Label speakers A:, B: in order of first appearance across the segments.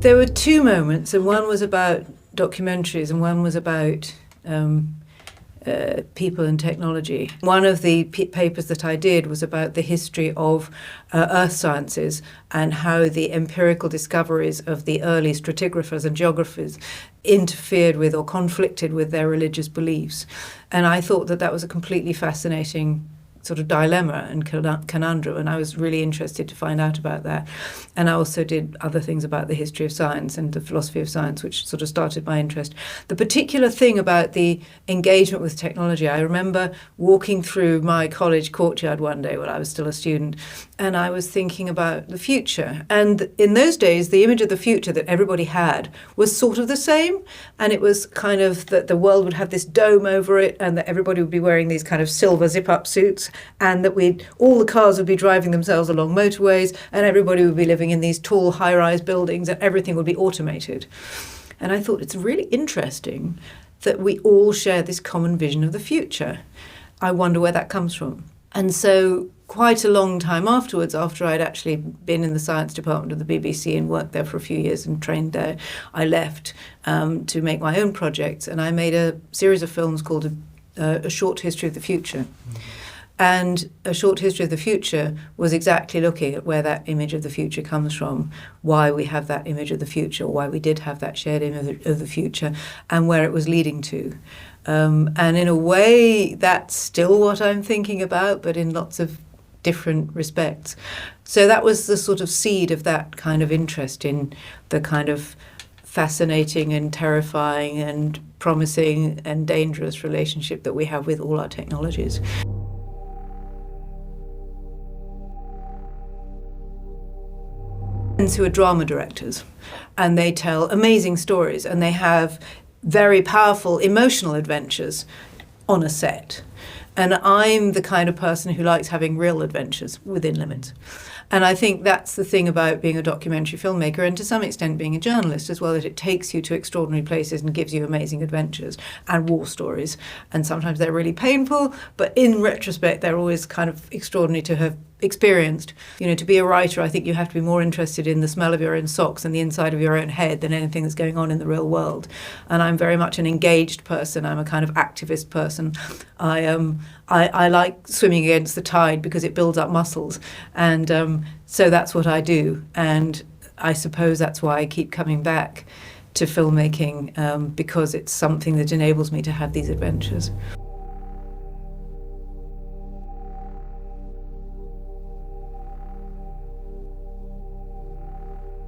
A: There were two moments, and one was about documentaries and one was about people and technology. One of the papers that I did was about the history of earth sciences and how the empirical discoveries of the early stratigraphers and geographers interfered with or conflicted with their religious beliefs. And I thought that that was a completely fascinating sort of dilemma and conundrum, and I was really interested to find out about that. And I also did other things about the history of science and the philosophy of science, which sort of started my interest. The particular thing about the engagement with technology, I remember walking through my college courtyard one day when I was still a student, and I was thinking about the future. And in those days, the image of the future that everybody had was sort of the same, and it was kind of that the world would have this dome over it and that everybody would be wearing these kind of silver zip-up suits, and that all the cars would be driving themselves along motorways, and everybody would be living in these tall high-rise buildings, and everything would be automated. And I thought it's really interesting that we all share this common vision of the future. I wonder where that comes from. And so quite a long time afterwards, after I'd actually been in the science department of the BBC and worked there for a few years and trained there, I left to make my own projects, and I made a series of films called A Short History of the Future. And A Short History of the Future was exactly looking at where that image of the future comes from, why we have that image of the future, why we did have that shared image of the future, and where it was leading to. And in a way, that's still what I'm thinking about, but in lots of different respects. So that was the sort of seed of that kind of interest in the kind of fascinating and terrifying and promising and dangerous relationship that we have with all our technologies. Who are drama directors, and they tell amazing stories, and they have very powerful emotional adventures on a set. And I'm the kind of person who likes having real adventures within limits. And I think that's the thing about being a documentary filmmaker, and to some extent being a journalist as well, that it takes you to extraordinary places and gives you amazing adventures and war stories. And sometimes they're really painful, but in retrospect, they're always kind of extraordinary to have experienced. You know, to be a writer, I think you have to be more interested in the smell of your own socks and the inside of your own head than anything that's going on in the real world. And I'm very much an engaged person. I'm a kind of activist person. I like swimming against the tide because it builds up muscles. And so that's what I do. And I suppose that's why I keep coming back to filmmaking, because it's something that enables me to have these adventures.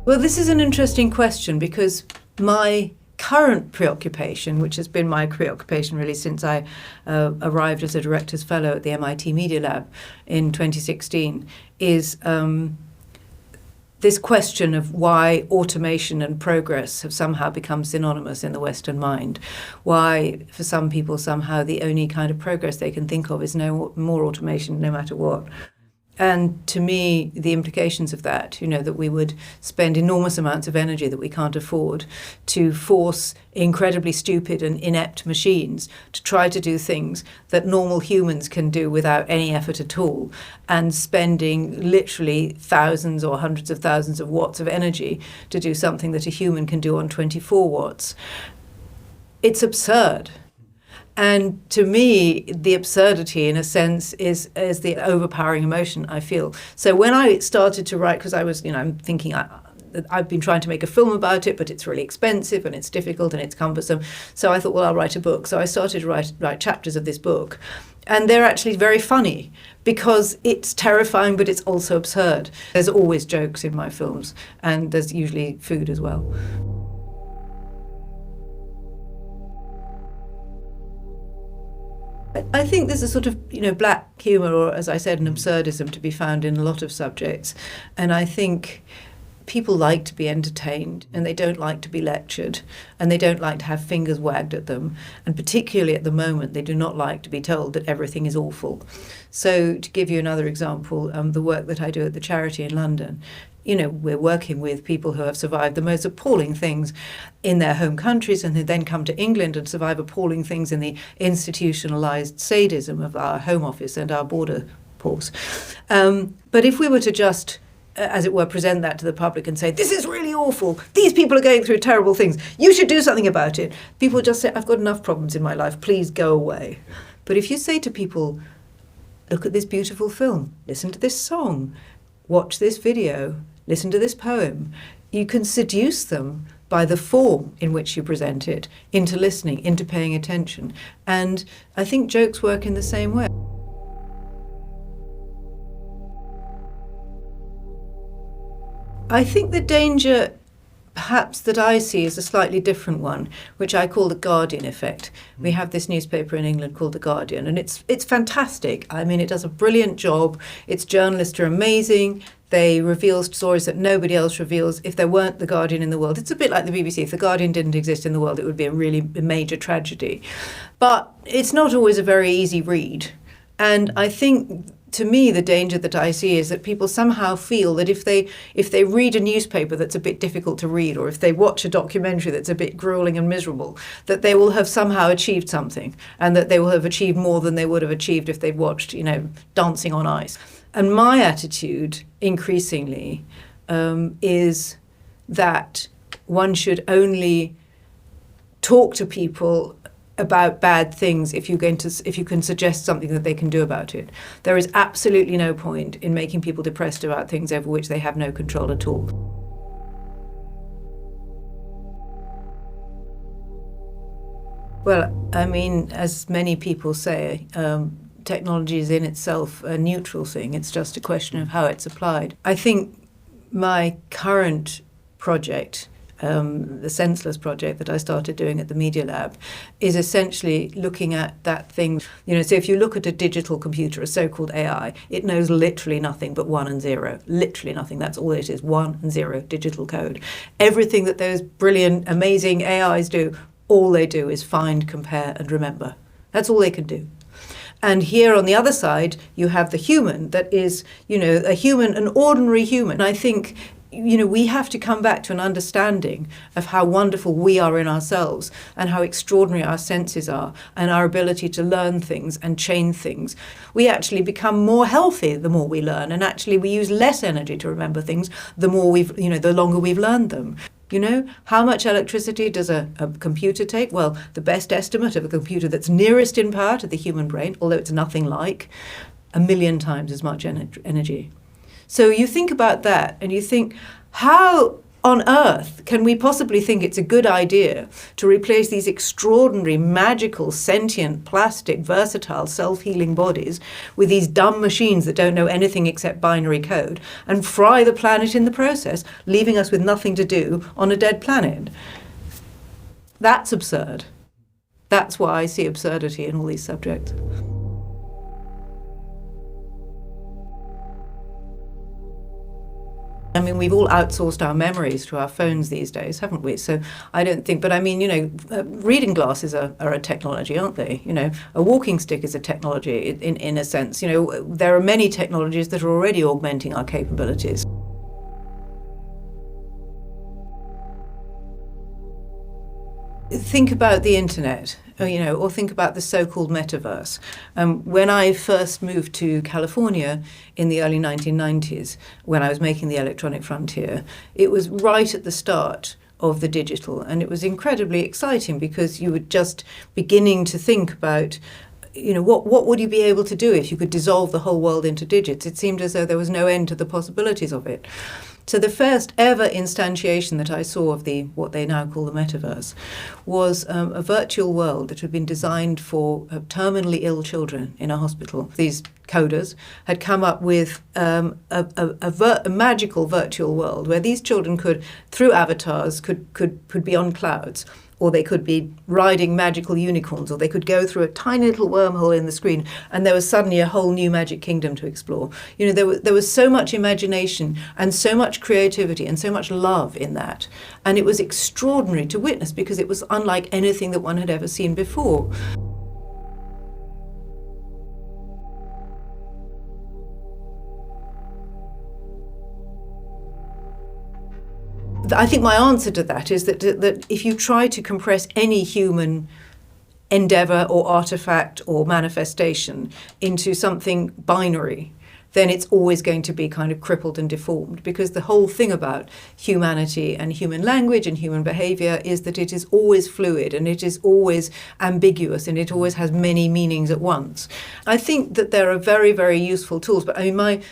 A: Well, this is an interesting question, because my current preoccupation, which has been my preoccupation really since I arrived as a Director's Fellow at the MIT Media Lab in 2016, is this question of why automation and progress have somehow become synonymous in the Western mind. Why, for some people, somehow the only kind of progress they can think of is no more automation, no matter what. And to me, the implications of that, you know, that we would spend enormous amounts of energy that we can't afford to force incredibly stupid and inept machines to try to do things that normal humans can do without any effort at all, and spending literally thousands or hundreds of thousands of watts of energy to do something that a human can do on 24 watts. It's absurd. And to me, the absurdity, in a sense, is the overpowering emotion I feel. So when I started to write, because I was, you know, I'm thinking I've been trying to make a film about it, but it's really expensive and it's difficult and it's cumbersome. So I thought, well, I'll write a book. So I started to write chapters of this book. And they're actually very funny because it's terrifying, but it's also absurd. There's always jokes in my films, and there's usually food as well. I think there's a sort of, you know, black humour, or as I said, an absurdism to be found in a lot of subjects. And I think people like to be entertained, and they don't like to be lectured, and they don't like to have fingers wagged at them. And particularly at the moment, they do not like to be told that everything is awful. So to give you another example, the work that I do at the charity in London, you know, we're working with people who have survived the most appalling things in their home countries, and they then come to England and survive appalling things in the institutionalised sadism of our Home Office and our border force. But if we were to just as it were, present that to the public and say, this is really awful. These people are going through terrible things. You should do something about it. People just say, I've got enough problems in my life. Please go away. But if you say to people, look at this beautiful film, listen to this song, watch this video, listen to this poem, you can seduce them by the form in which you present it into listening, into paying attention. And I think jokes work in the same way. I think the danger perhaps that I see is a slightly different one, which I call the Guardian effect. We have this newspaper in England called The Guardian, and it's fantastic. I mean, it does a brilliant job. Its journalists are amazing. They reveal stories that nobody else reveals. If there weren't The Guardian in the world, it's a bit like the BBC. If The Guardian didn't exist in the world, it would be a really major tragedy. But it's not always a very easy read. And I think, to me, the danger that I see is that people somehow feel that if they read a newspaper that's a bit difficult to read, or if they watch a documentary that's a bit grueling and miserable, that they will have somehow achieved something, and that they will have achieved more than they would have achieved if they'd watched, Dancing on Ice. And my attitude, increasingly, is that one should only talk to people about bad things if you can suggest something that they can do about it. There is absolutely no point in making people depressed about things over which they have no control at all. Well, I mean, as many people say, technology is in itself a neutral thing. It's just a question of how it's applied. I think my current project, the Senseless project that I started doing at the Media Lab, is essentially looking at that thing. So if you look at a digital computer, a so-called AI, it knows literally nothing but 1 and 0. Literally nothing. That's all it is, 1 and 0 digital code. Everything that those brilliant, amazing AIs do, all they do is find, compare, and remember. That's all they can do. And here on the other side, you have the human that is, a human, an ordinary human. And I think, we have to come back to an understanding of how wonderful we are in ourselves and how extraordinary our senses are and our ability to learn things and change things. We actually become more healthy the more we learn, and actually we use less energy to remember things the more the longer we've learned them. How much electricity does a computer take? Well, the best estimate of a computer that's nearest in power to the human brain, although it's nothing like, 1 million times as much energy. So you think about that and you think, how on earth can we possibly think it's a good idea to replace these extraordinary, magical, sentient, plastic, versatile, self-healing bodies with these dumb machines that don't know anything except binary code and fry the planet in the process, leaving us with nothing to do on a dead planet? That's absurd. That's why I see absurdity in all these subjects. I mean, we've all outsourced our memories to our phones these days, haven't we? So I don't think, but I mean, reading glasses are a technology, aren't they? A walking stick is a technology in a sense. There are many technologies that are already augmenting our capabilities. Think about the internet, or think about the so-called metaverse. When I first moved to California in the early 1990s, when I was making the Electronic Frontier, it was right at the start of the digital, and it was incredibly exciting because you were just beginning to think about what would you be able to do if you could dissolve the whole world into digits? It seemed as though there was no end to the possibilities of it. So the first ever instantiation that I saw of what they now call the metaverse was a virtual world that had been designed for terminally ill children in a hospital. These coders had come up with a magical virtual world where these children could, through avatars, could be on clouds, or they could be riding magical unicorns, or they could go through a tiny little wormhole in the screen, and there was suddenly a whole new magic kingdom to explore. There was so much imagination and so much creativity and so much love in that. And it was extraordinary to witness because it was unlike anything that one had ever seen before. I think my answer to that is that if you try to compress any human endeavour or artefact or manifestation into something binary, then it's always going to be kind of crippled and deformed, because the whole thing about humanity and human language and human behaviour is that it is always fluid and it is always ambiguous and it always has many meanings at once. I think that there are very, very useful tools, but I mean,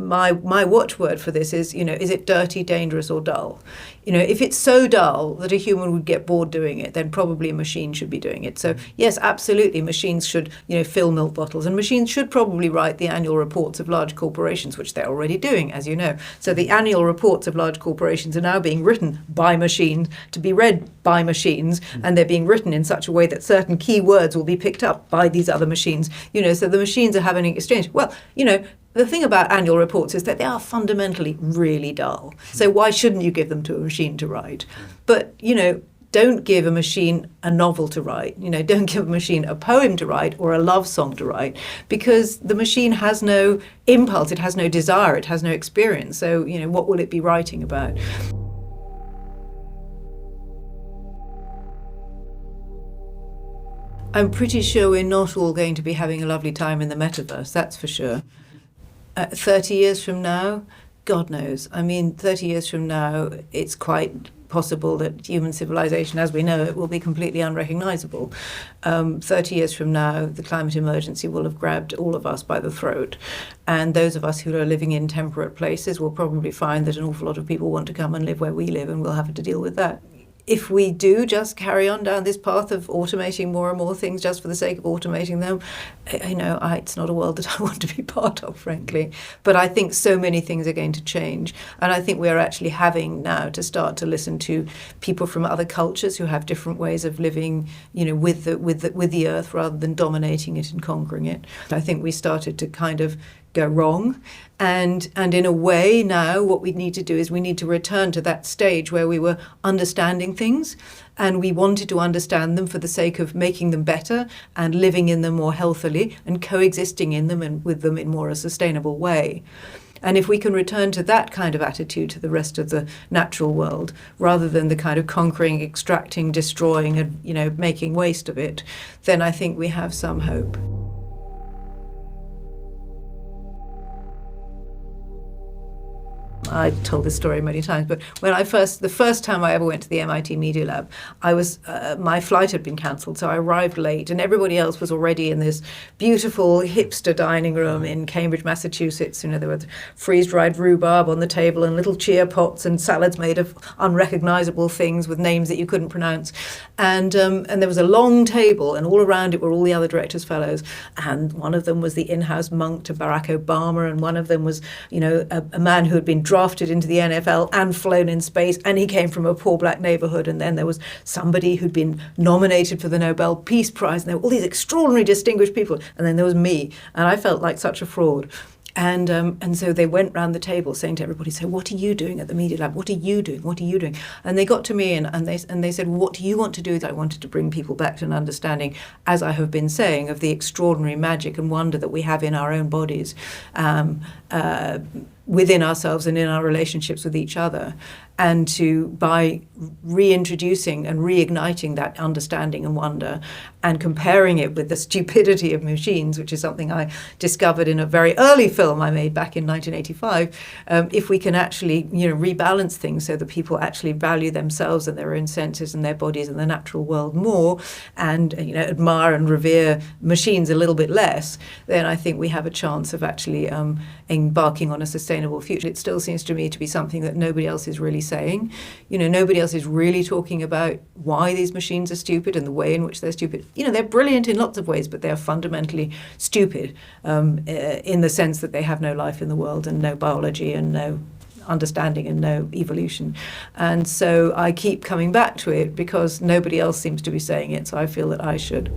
A: my watchword for this is, is it dirty, dangerous or dull? If it's so dull that a human would get bored doing it, then probably a machine should be doing it. So yes, absolutely, machines should, fill milk bottles, and machines should probably write the annual reports of large corporations, which they're already doing, as you know. So the annual reports of large corporations are now being written by machines to be read by machines, and they're being written in such a way that certain key words will be picked up by these other machines. So the machines are having an exchange. Well, the thing about annual reports is that they are fundamentally really dull. So why shouldn't you give them to a machine to write? But, don't give a machine a novel to write. Don't give a machine a poem to write or a love song to write, because the machine has no impulse, it has no desire, it has no experience. So, what will it be writing about? I'm pretty sure we're not all going to be having a lovely time in the metaverse, that's for sure. 30 years from now, God knows. 30 years from now, it's quite possible that human civilization as we know it will be completely unrecognizable. 30 years from now, the climate emergency will have grabbed all of us by the throat. And those of us who are living in temperate places will probably find that an awful lot of people want to come and live where we live, and we'll have to deal with that. If we do just carry on down this path of automating more and more things just for the sake of automating them, it's not a world that I want to be part of, frankly. But I think so many things are going to change. And I think we are actually having now to start to listen to people from other cultures who have different ways of living, with the earth rather than dominating it and conquering it. I think we started to kind of go wrong. And in a way now what we need to do is we need to return to that stage where we were understanding things and we wanted to understand them for the sake of making them better and living in them more healthily and coexisting in them and with them in more a sustainable way. And if we can return to that kind of attitude to the rest of the natural world, rather than the kind of conquering, extracting, destroying and, making waste of it, then I think we have some hope. I've told this story many times, but when the first time I ever went to the MIT Media Lab, my flight had been cancelled, so I arrived late, and everybody else was already in this beautiful hipster dining room in Cambridge, Massachusetts. There was freeze-dried rhubarb on the table and little chia pots and salads made of unrecognizable things with names that you couldn't pronounce. And there was a long table, and all around it were all the other directors' fellows, and one of them was the in-house monk to Barack Obama, and one of them was, a man who had been drafted into the NFL and flown in space, and he came from a poor black neighborhood. And then there was somebody who'd been nominated for the Nobel Peace Prize, and there were all these extraordinary distinguished people, and then there was me, and I felt like such a fraud. And so they went round the table saying to everybody, so what are you doing at the Media Lab? What are you doing? What are you doing? And they got to me and they said, what do you want to do? I wanted to bring people back to an understanding, as I have been saying, of the extraordinary magic and wonder that we have in our own bodies, within ourselves and in our relationships with each other. And by reintroducing and reigniting that understanding and wonder and comparing it with the stupidity of machines, which is something I discovered in a very early film I made back in 1985, if we can actually rebalance things so that people actually value themselves and their own senses and their bodies and the natural world more, and admire and revere machines a little bit less, then I think we have a chance of actually embarking on a sustainable future. It still seems to me to be something that nobody else is really saying. Nobody else is really talking about why these machines are stupid and the way in which they're stupid. They're brilliant in lots of ways, but they're fundamentally stupid in the sense that they have no life in the world and no biology and no understanding and no evolution. And so I keep coming back to it because nobody else seems to be saying it, so I feel that I should.